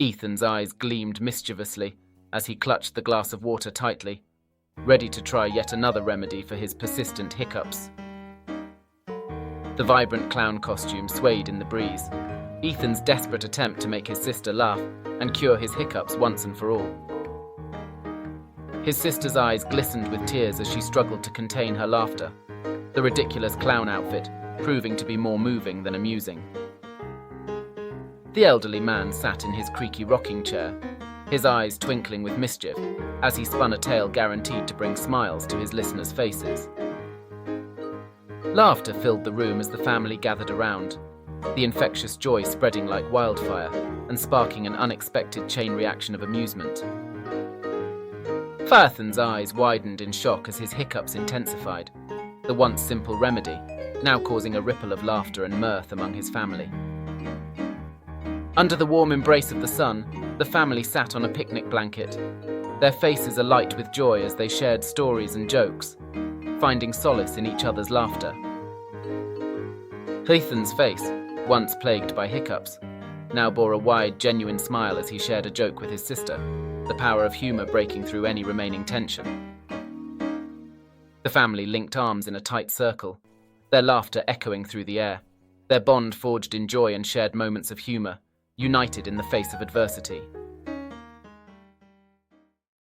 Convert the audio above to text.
Ethan's eyes gleamed mischievously as he clutched the glass of water tightly, ready to try yet another remedy for his persistent hiccups. The vibrant clown costume swayed in the breeze, Ethan's desperate attempt to make his sister laugh and cure his hiccups once and for all. His sister's eyes glistened with tears as she struggled to contain her laughter, the ridiculous clown outfit proving to be more moving than amusing. The elderly man sat in his creaky rocking chair, his eyes twinkling with mischief as he spun a tale guaranteed to bring smiles to his listeners' faces. Laughter filled the room as the family gathered around, the infectious joy spreading like wildfire and sparking an unexpected chain reaction of amusement. Phaethon's eyes widened in shock as his hiccups intensified, the once simple remedy now causing a ripple of laughter and mirth among his family. Under the warm embrace of the sun, the family sat on a picnic blanket, their faces alight with joy as they shared stories and jokes, finding solace in each other's laughter. Ethan's face, once plagued by hiccups, now bore a wide, genuine smile as he shared a joke with his sister, the power of humor breaking through any remaining tension. The family linked arms in a tight circle, their laughter echoing through the air, their bond forged in joy and shared moments of humor, united in the face of adversity.